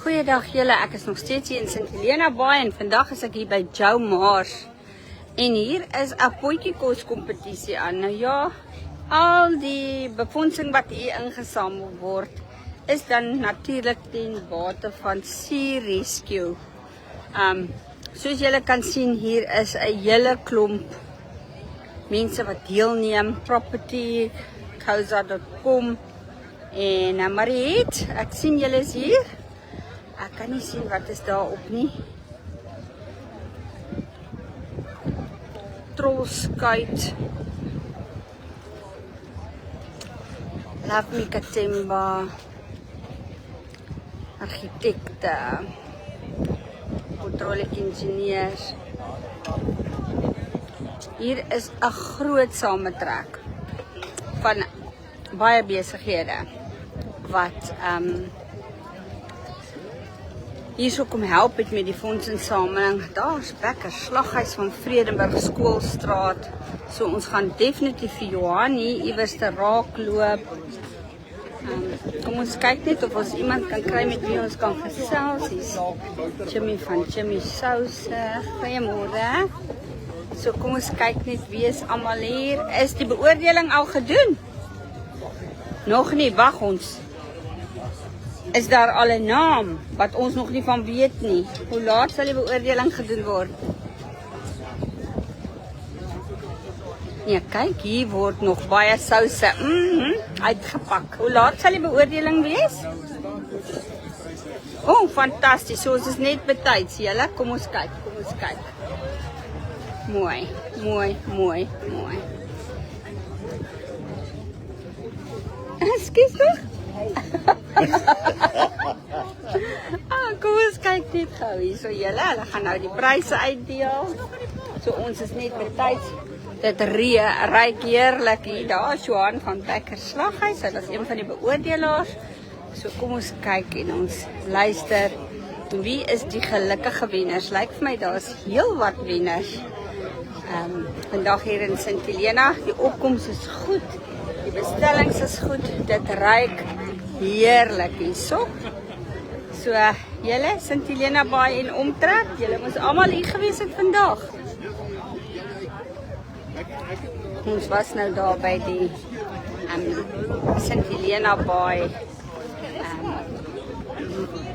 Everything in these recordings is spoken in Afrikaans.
Goeiedag julle, ek is nog steeds hier in St. Helena Bay en vandag is ek hier by Joe Mars. En hier is 'n potjiekos kompetisie aan. Nou ja, al die befondsing wat hier ingesamel word, is dan natuurlik ten bate van Sea Rescue. Soos julle kan sien, hier is 'n hele klomp mense wat deelneem, property, Koza.com en Mariet, ek sien julle is hier. Ek kan nie sien wat is daar op nie. Trollskuit. Love me Katemba. Argitekte. Hydraulic ingenieurs. Hier is 'n groot sametrek van baie besighede wat hierso kom help het met die fondsinsameling. Daar's Bekker Slaghuis van Vredenburg Skoolstraat. So ons gaan definitief vir Johan hier iewers te raak loop. Kom ons kyk net of ons iemand kan kry met wie ons kan gesels. Hier's Jimmy van Jimmy Souse. Goeiemôre. So kom ons kyk net wie is almal hier. Is die beoordeling al gedoen? Nog nie, wag ons. Is daar al 'n naam wat ons nog nie van weet nie? Hoe laat sal die beoordeling gedoen word? Ja, kyk, hier word nog baie souse uitgepak. Hoe laat sal die beoordeling wees? Oh, fantasties. So ons is net betyds, julle. Kom ons kyk, kom ons kyk. Mooi, mooi, mooi, mooi. Ekskuus tog? Kom ons kyk net gou hier. So julle, hulle gaan nou die pryse uitdeel. So ons is net betyds. Dit ryk heerlik hier. Daar is Johan van Bekker Slaghuis. Hy is een van die beoordelaars. So kom ons kyk en ons luister. Wie is die gelukkige wenners? Lyk vir my daar's heel wat wenners. Vandag hier in St. Helena. Die opkoms is goed. Die bestellings is goed. Dit ryk heerlik hierso. So julle St. Helena Bay en omtrek, julle moes almal hier gewees het vandag. Ons was nou daar by die St. Helena Bay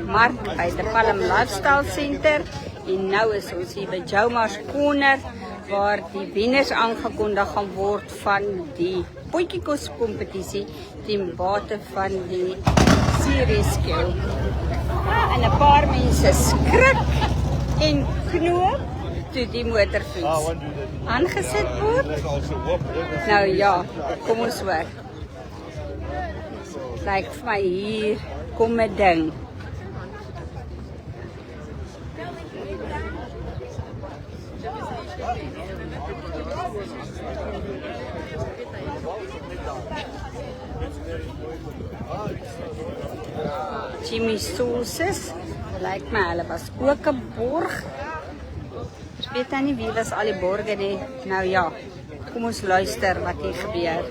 mark by die Palm Lifestyle Center en nou is ons hier by Joe Mars Corner waar die wenners aangekondig gaan word van die potjiekos kompetisie ten bate van die Sea Rescue. En 'n paar mense skrik en knoop toe die motorfiets aangesit word. Nou ja, kom ons hoor. Lyk vir my hier kom 'n ding. Jimmy Sauces, lyk my hulle was ook 'n borg. Ek weet nou nie wie was al die borge nie. Nou ja, kom ons luister wat hier gebeur.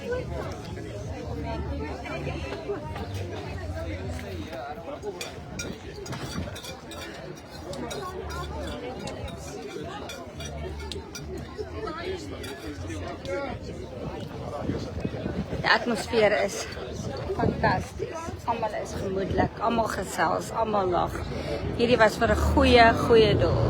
Die atmosfeer is fantasties. Almal is gemoedelik, almal gesels, almal lag. Hierdie was vir 'n goeie doel.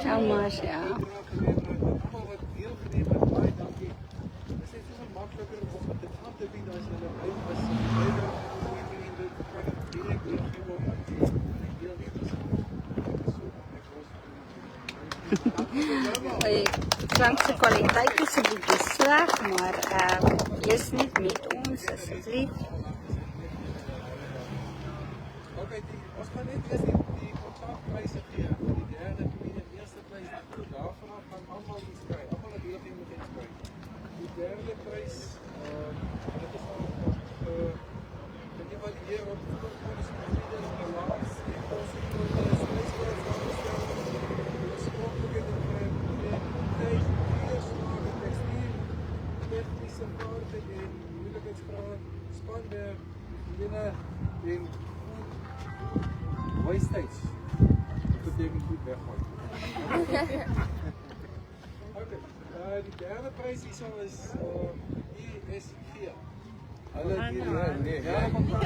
How much, ja. Die klankse kwaliteit is 'n bietjie sleg, maar is niet met ons asseblief. Okay, ons gaan net eers die kontakpryse gee vir die derde en die eerste prys. Daarvan af gaan almal iets kry. Almal het hierdie moet iets kry. Die derde prys, dit is al kan jy varieer op ons balans, ons en wijsheid betekent goed weggooien. Okay, die derde prijs hierso is ES4. Hulle nee. Ja, kom. Kom.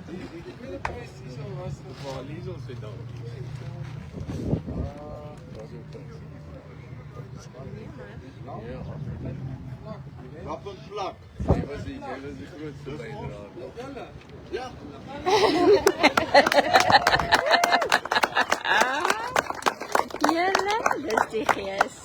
Die tweede prijs hierso was Waar Liesel sit dan? Rap en vlak. Jy was die grootste bydraer. Ja. Julle, dis die gees.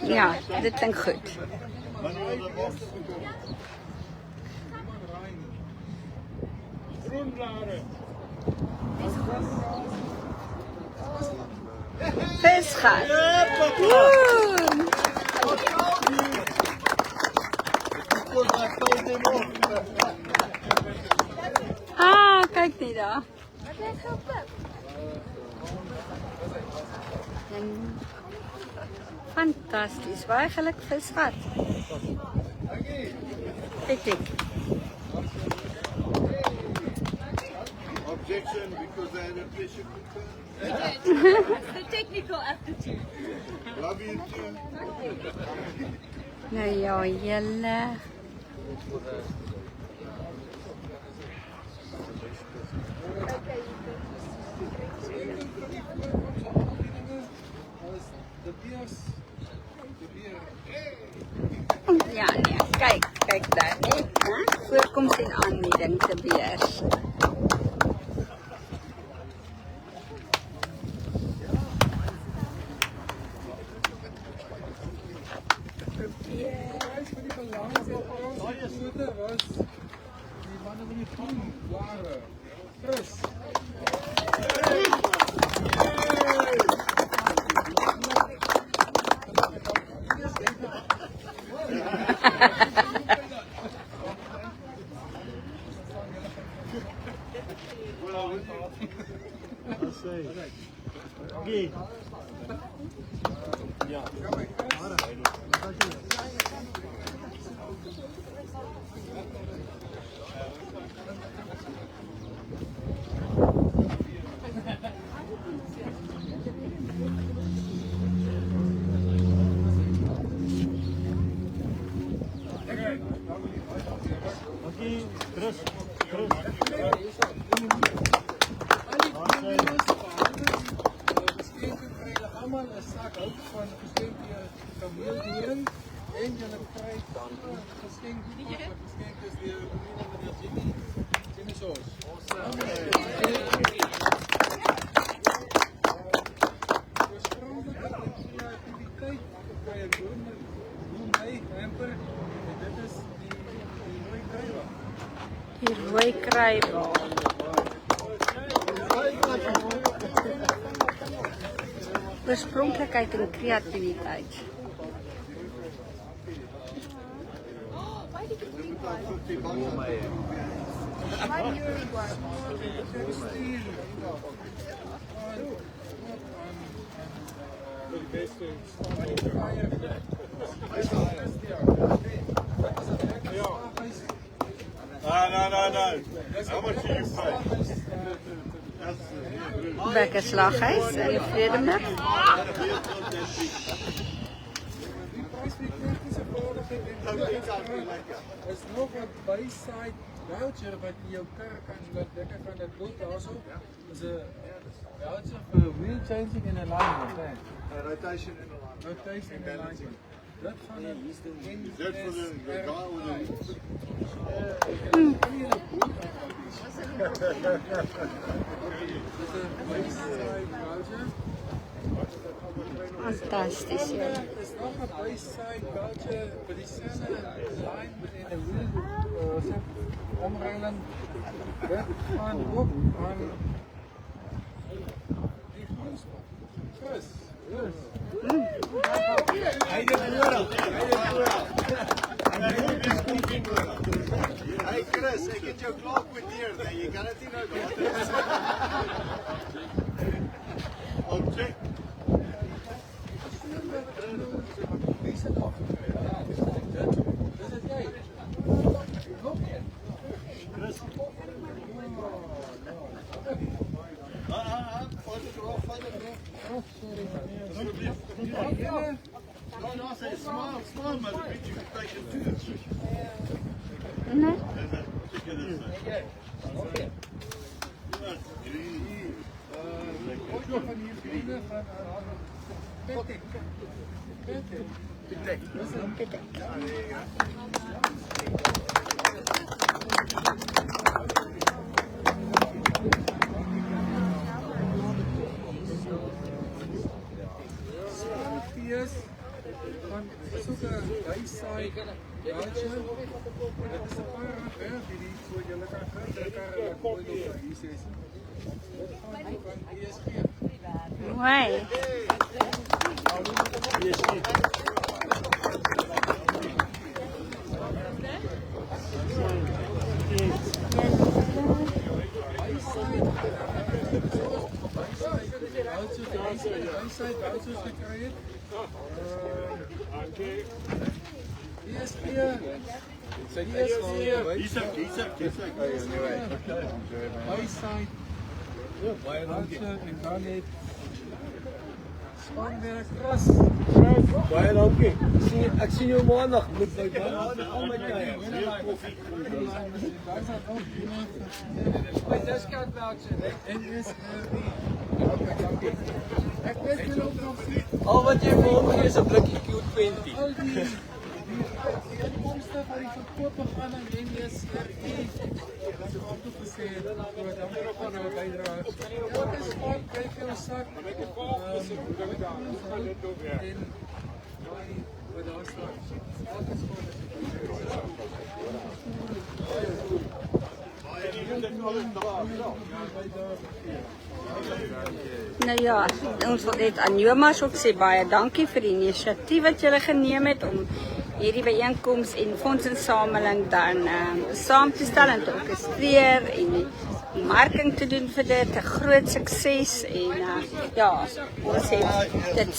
Ja, dit klink goed. groenblare. Visgat. Ah, kyk net daar. En fantasties, baie geluk visgat. Kyk. Objection because I had a pressure cooker. The technical aptitude. Love you too. Nou ja, julle. Ja, nee, kyk daar net, hè? Voorkoms en aanbieding te beurs. Die rooi kruiwel. Oorspronklikheid en kreatiwiteit. No. How much do you pay? Bekkerslaghuis in Vredenburg. Is nog een by-side voucher wat jy jou kar kan laat lekker kan dit doen daarso. Is 'n voucher vir wheel changing and alignment, hè. Rotation in the line. Rotation and alignment. Dat gaan dan Is that for the guy with the wheels? Dis 'n by-side voucher. Fantasties, ja. Is nog een by-side voucher vir dieselfde alignment en 'n wheel set omreiling. Dit gaan ook aan die groenspot. Chris. Hey Chris, ek het jou klaar kwartier, nee, jy kan dit nie nou doen. Object. No, say small, maar een beetje getekend. Nee? Van soeke by-side voucher. Dit is 'n paar rand werd hierdie so julle kan kry karre gooi op hier sê. Dit gaan van ESG. Mooi. By-side vouchers gekry het. ESG. By-side voucher en dan het spanwerk Chris. Baie dankie. Ek sien jou maandag met my band. Al my tyd. My discount voucher en is ek weet julle ook nog Al wat jy vir hom gee is 'n blikkie Q20. al die inkomste van die verkoop gaan aan NSRI. Dat is ook gesê dat dan gaan nou bydra. Elke spot kry jy 'n sak. En wat daar staan. Elke spot Nou ja, ons wil net aan Jomas ook sê baie dankie vir die inisiatief wat julle geneem het om hierdie byeenkoms en fondsinsameling dan saam te stel en te orkestreer en die marking te doen vir dit, 'n groot sukses en ja, ons het dit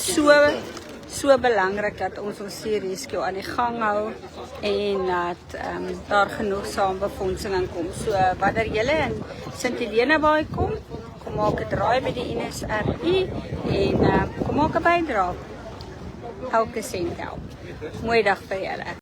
so belangrik dat ons Sea Rescue aan die gang hou en dat daar genoegsaam befondsing kom. So wanneer julle in Sint Helena Baai kom maak 'n draai by die NSRI en kom maak 'n bydrae. Elke sent help. Mooi dag vir julle.